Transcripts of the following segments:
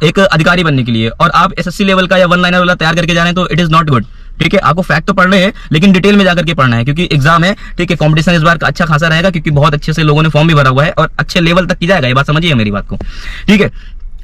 एक अधिकारी बनने के लिए, और आप एसएससी लेवल का या वन लाइनर वाला तैयार करके जा रहे हैं तो इट इज नॉट गुड। ठीक है, आपको फैक्ट तो पढ़ने हैं लेकिन डिटेल में जाकर के पढ़ना है, क्योंकि एग्जाम है। ठीक है, कंपटीशन इस बार अच्छा खासा रहेगा, क्योंकि बहुत अच्छे से लोगों ने फॉर्म भी भरा हुआ है और अच्छे लेवल तक की जाएगा। ये बात समझिए मेरी बात को। ठीक है,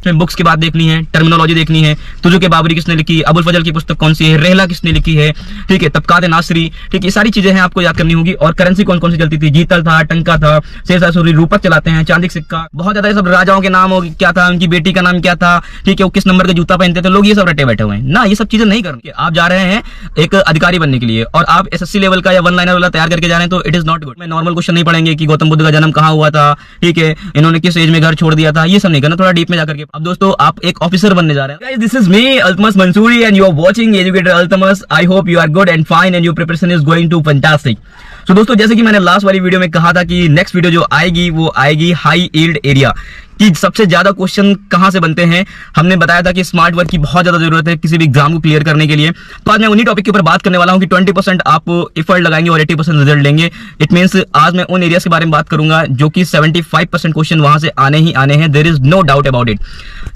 बुक्स की बात देखनी है, टर्मिनोलॉजी देखनी है, तुजो के बाबरी किसने लिखी, अबुल फजल की पुस्तक कौन सी है, रेहला किसने लिखी है। ठीक है, तबकात नासरी। ठीक है, ये सारी चीजें हैं आपको याद करनी होगी। और करेंसी कौन कौन सी चलती थी, जीतल था, टंका था, शेरशाह सूरी, रूपक चलाते हैं, चांदी सिक्का, बहुत ज्यादा सब राजाओं के नाम क्या था, उनकी बेटी का नाम क्या था, ठीक है, वो किस नंबर का जूता पहनते थे, लोग ये सब रटे बैठे हुए हैं ना। ये सब चीजें नहीं करनी। आप जा रहे हैं एक अधिकारी बनने के लिए और आप एसएससी लेवल का या वन लाइनर वाला तैयार करके जा रहे हैं तो इट इज नॉट गुड। मैं नॉर्मल क्वेश्चन नहीं पढ़ेंगे कि गौतम बुद्ध का जन्म कहाँ हुआ था, ठीक है, इन्होंने किस एज में घर छोड़ दिया था, ये सब नहीं करना, थोड़ा डीप में जाकर के। अब दोस्तों आप एक ऑफिसर बनने जा रहे हैं। Guys, this is me, Altmas Mansoori, and you are watching Educator Altmas. I hope you are good and fine and your preparation is going to fantastic. So दोस्तों, जैसे कि मैंने लास्ट वाली वीडियो में कहा था कि नेक्स्ट वीडियो जो आएगी वो आएगी हाई यील्ड एरिया कि सबसे ज्यादा क्वेश्चन कहां से बनते हैं। हमने बताया था कि स्मार्ट वर्क की बहुत ज्यादा जरूरत है किसी भी एग्जाम को क्लियर करने के लिए। तो आज मैं उन्हीं टॉपिक के ऊपर बात करने वाला हूं कि 20% आप एफर्ट लगाएंगे और 80% रिजल्ट लेंगे। इट मींस आज मैं उन एरियाज के बारे में बात करूंगा जो कि 75% क्वेश्चन वहां से आने ही आने हैं। There is no doubt about it.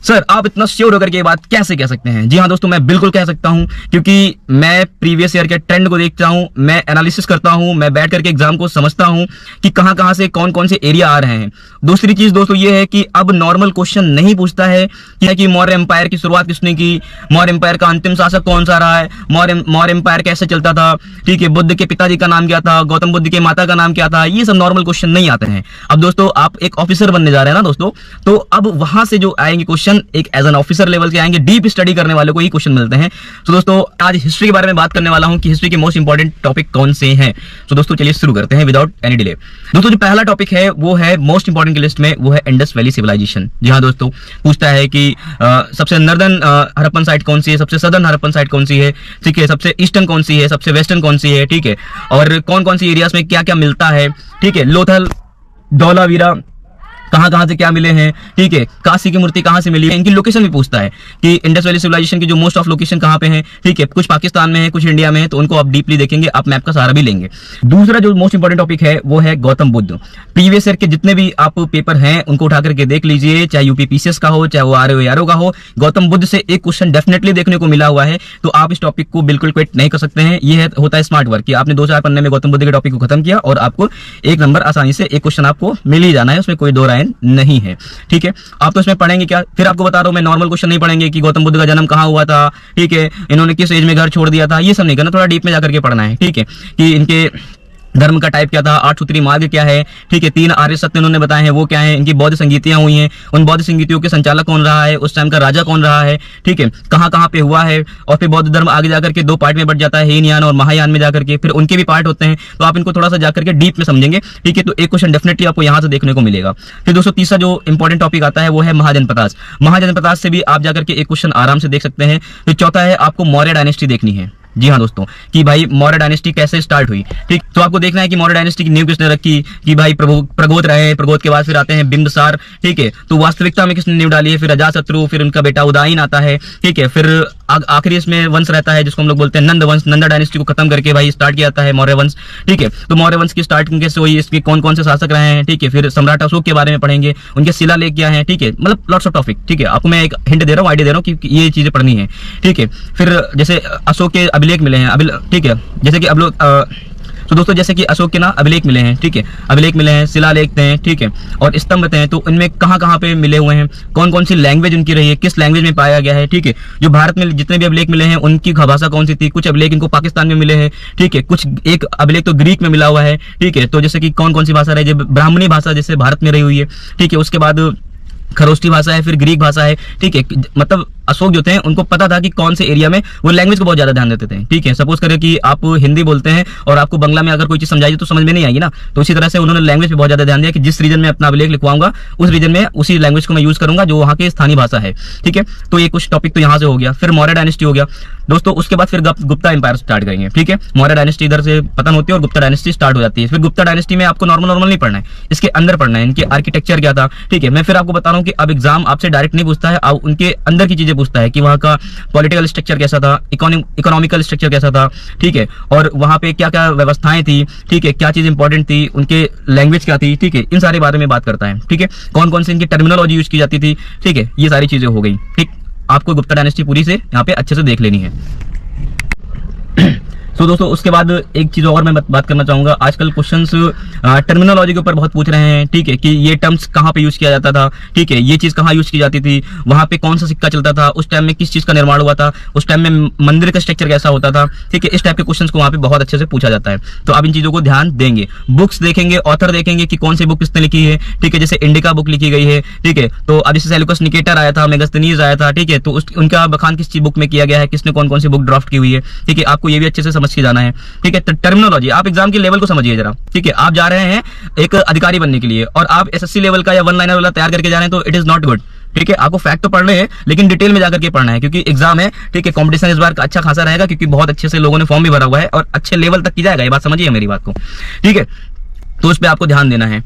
Sir, आप इतना श्योर होकर के ये बात कैसे कह सकते हैं? जी हाँ दोस्तों, मैं बिल्कुल कह सकता हूं, क्योंकि मैं प्रीवियस ईयर के ट्रेंड को देखता हूं, मैं एनालिसिस करता हूं, मैं बैठ करके एग्जाम को समझता हूं कि कहां से कौन कौन से एरिया आ रहे हैं। दूसरी चीज दोस्तों ये है कि अब नॉर्मल क्वेश्चन नहीं पूछता है कि मौर्य एम्पायर की शुरुआत किसने की, मौर्य एम्पायर का अंतिम शासक कौन सा रहा है, मौर्य एम्पायर कैसे चलता था, ठीक है, बुद्ध के पिताजी का नाम क्या था, गौतम बुद्ध के माता का नाम क्या था, ये सब नॉर्मल क्वेश्चन नहीं आते हैं। अब दोस्तों आप एक ऑफिसर बनने जा रहे हैं ना दोस्तों, तो अब वहां से जो आएंगे क्वेश्चन एक एज एन ऑफिसर लेवल के आएंगे, डीप स्टडी करने वाले को ही क्वेश्चन मिलते हैं। तो दोस्तों आज हिस्ट्री के बारे में बात करने वाला हूं कि हिस्ट्री के मोस्ट इंपॉर्टेंट टॉपिक कौन से हैं। तो दोस्तों चलिए शुरू करते हैं विदाउट एनी डिले। दोस्तों जो पहला टॉपिक है वो है मोस्ट इंपॉर्टेंट की लिस्ट में, वो है इंडस वैली सिविलाइजेशन। जी हाँ दोस्तों, पूछता है कि सबसे नॉर्दर्न हड़प्पन साइट कौन सी है, सबसे सदर्न हड़प्पन साइट कौन सी है, ठीक है, सबसे ईस्टर्न कौन सी है, सबसे वेस्टर्न कौन सी है, ठीक है, और कौन कौन सी एरियाज में क्या क्या मिलता है, ठीक है, लोथल, धौलावीरा कहां से क्या मिले हैं, ठीक है, काशी की मूर्ति कहां से मिली है, इनकी लोकेशन भी पूछता है कि इंडस वैली सिविलाइजेशन की जो मोस्ट ऑफ लोकेशन कहां पे है, ठीक है, कुछ पाकिस्तान में है, कुछ इंडिया में है, तो उनको आप डीपली देखेंगे, आप मैप का सहारा भी लेंगे। दूसरा जो मोस्ट इंपॉर्टेंट टॉपिक है वो है गौतम बुद्ध। प्रीवियस ईयर के जितने भी आप पेपर हैं उनको उठा करके देख लीजिए, चाहे यूपी पीसीएस का हो, चाहे वो आरओ का हो, गौतम बुद्ध से एक क्वेश्चन डेफिनेटली देखने को मिला हुआ है। तो आप इस टॉपिक को बिल्कुल क्विट नहीं कर सकते हैं। ये होता है स्मार्ट वर्क कि आपने 2-4 पन्ने में गौतम बुद्ध के टॉपिक को खत्म किया और आपको एक नंबर आसानी से एक क्वेश्चन आपको मिल ही जाना है, उसमें कोई दो राय नहीं है। ठीक है, आप तो इसमें पढ़ेंगे क्या, फिर आपको बता रहा हूं मैं, नॉर्मल क्वेश्चन नहीं पढ़ेंगे कि गौतम बुद्ध का जन्म कहां हुआ था, ठीक है, इन्होंने किस एज में घर छोड़ दिया था, ये सब नहीं करना, थोड़ा डीप में जाकर के पढ़ना है। ठीक है, कि इनके धर्म का टाइप क्या था, 8 सूत्री मार्ग क्या है, ठीक है, 3 आर्य सत्य उन्होंने बताए हैं वो क्या है, इनकी बौद्ध संगीतियां हुई हैं, उन बौद्ध संगीतियों के संचालक कौन रहा है, उस टाइम का राजा कौन रहा है, ठीक है, कहां पे हुआ है, और फिर बौद्ध धर्म आगे जाकर के 2 पार्ट में बट जाता है, हीनयान और महायान में जाकर के, फिर उनके भी पार्ट होते हैं, तो आप इनको थोड़ा सा जाकर के डीप में समझेंगे। ठीक है, तो एक क्वेश्चन डेफिनेटली आपको यहां से देखने को मिलेगा। फिर दोस्तों तीसरा जो इंपॉर्टेंट टॉपिक आता है वो है महाजनपदास। महाजनपदास से भी आप जाकर के एक क्वेश्चन आराम से देख सकते हैं। फिर चौथा है आपको मौर्य डायनेस्टी देखनी है। जी हाँ दोस्तों, कि भाई मौर्य डायनेस्टी कैसे स्टार्ट हुई, ठीक, तो आपको देखना है कि मौर्य डायनेस्टी की नींव किसने रखी, कि भाई प्रगोत रहे, प्रगोत के बाद फिर आते हैं बिंबिसार, ठीक है, तो वास्तविकता में किसने नींव डाली है, फिर अजातशत्रु, फिर उनका बेटा उदयन आता है, ठीक है, फिर आखिरी इसमें वंश रहता है जिसको हम लोग बोलते हैं नंद वंश। नंदा डायनेस्टी को खत्म करके भाई स्टार्ट किया जाता है मौर्य वंश। ठीक है, तो मौर्य वंश की स्टार्टिंग कैसे हुई, इसके कौन कौन से शासक रहे हैं, ठीक है, फिर सम्राट अशोक के बारे में पढ़ेंगे, उनके शिलालेख क्या है, ठीक है, मतलब लॉट्स ऑफ टॉपिक। ठीक है, आपको मैं एक हिंट दे रहा हूँ, आइडिया दे रहा हूँ कि ये चीजें पढ़नी है। ठीक है, फिर जैसे अशोक के अभिलेख मिले हैं, ठीक है, जैसे कि अब लोग तो दोस्तों जैसे कि अशोक के ना अभिलेख मिले हैं, ठीक है, अभिलेख मिले हैं, शिलालेख हैं, ठीक है, और स्तंभ हैं, तो इनमें कहां पे मिले हुए हैं, कौन कौन सी लैंग्वेज उनकी रही है, किस लैंग्वेज में पाया गया है। ठीक है, जो भारत में जितने भी अभिलेख मिले हैं उनकी भाषा कौन सी थी, कुछ अभिलेख इनको पाकिस्तान में मिले हैं, ठीक है, कुछ एक अभिलेख तो ग्रीक में मिला हुआ है। ठीक है, तो जैसे कि कौन कौन सी भाषा रही, ब्राह्मणी भाषा जैसे भारत में रही हुई है, ठीक है, उसके बाद खरोष्टी भाषा है, फिर ग्रीक भाषा है। ठीक है, मतलब अशोक जो थे उनको पता था कि कौन से एरिया में वो लैंग्वेज को बहुत ज्यादा ध्यान देते थे। ठीक है, सपोज करें कि आप हिंदी बोलते हैं और आपको बंगला में अगर कोई चीज समझाई तो समझ में नहीं आएगी ना, तो इसी तरह से उन्होंने लैंग्वेज पे बहुत ज्यादा ध्यान दिया कि जिस रीजन में अपना अभिलेख लिखवाऊंगा उस रीजन में उसी लैंग्वेज को मैं यूज करूंगा जो वहाँ की स्थानीय भाषा है। ठीक है, तो ये कुछ टॉपिक तो यहाँ से हो गया। फिर मौर्य डायनेस्टी हो गया दोस्तों, उसके बाद फिर गुप्ता एम्पायर स्टार्ट करेंगे। ठीक है, मौर्य डायनेस्टी इधर से पतन होती है और गुप्ता डायनेस्टी स्टार्ट हो जाती है। फिर गुप्ता डायनेस्टी में आपको नॉर्मल नहीं पढ़ना है, इसके अंदर पढ़ना है, इनके आर्किटेक्चर क्या था। ठीक है, मैं फिर आपको बता रहा हूँ कि अब एग्जाम आपसे डायरेक्ट नहीं पूछता है, आप उनके अंदर की चीजें पूछता है कि वहाँ का पॉलिटिकल स्ट्रक्चर कैसा था, इकोनॉमिकल स्ट्रक्चर कैसा था, ठीक है, और वहाँ पे क्या क्या व्यवस्थाएं थी, ठीक है, क्या चीज इंपॉर्टेंट थी, उनके लैंग्वेज क्या थी, ठीक है, इन सारे बारे में बात करता है। ठीक है, कौन कौन सी इनकी टर्मिनोलॉजी यूज की जाती थी, ठीक है, ये सारी चीजें हो गई। ठीक, आपको गुप्ता डायनेस्टी पूरी से यहाँ पे अच्छे से देख लेनी है। तो दोस्तों उसके बाद एक चीज और मैं बात करना चाहूंगा। आजकल क्वेश्चंस टर्मिनोलॉजी के ऊपर बहुत पूछ रहे हैं, ठीक है, कि ये टर्म्स कहाँ पे यूज किया जाता था, ठीक है, ये चीज कहाँ यूज की जाती थी, वहां पे कौन सा सिक्का चलता था, उस टाइम में किस चीज का निर्माण हुआ था, उस टाइम में मंदिर का स्ट्रक्चर कैसा होता था, ठीक है, इस टाइप के क्वेश्चंस को वहां पे बहुत अच्छे से पूछा जाता है। तो आप इन चीजों को ध्यान देंगे, बुक्स देखेंगे, ऑथर देखेंगे कि कौन सी बुक किसने लिखी है, ठीक है, जैसे इंडिका बुक लिखी गई है, ठीक है, तो अब जैसे सेल्यूकस निकेटर आया था, मेगास्थनीज आया था, ठीक है, तो उनका बखान किस बुक में किया गया है, किसने कौन कौन सी बुक ड्राफ्ट की हुई है, ठीक है, आपको ये भी अच्छे से समझ के जाना है। ठीक है, टर्मिनोलॉजी आप एग्जाम के लेवल को समझिए जरा। ठीक है, आप जा रहे हैं एक अधिकारी बनने के लिए और आप एसएससी लेवल का या वन लाइनर वाला तैयार करके जा रहे हैं, तो इट इज नॉट गुड। ठीक है, आपको फैक्ट तो पढ़ने हैं लेकिन डिटेल में जाकर के पढ़ना है, क्योंकि एग्जाम है। ठीक है, कंपटीशन इस बार का अच्छा खासा रहेगा, क्योंकि बहुत अच्छे से लोगों ने फॉर्म भी भरा हुआ है और अच्छे लेवल तक की जाएगा, ये बात समझिए मेरी बात को। ठीक है, तो उस पर आपको ध्यान देना है।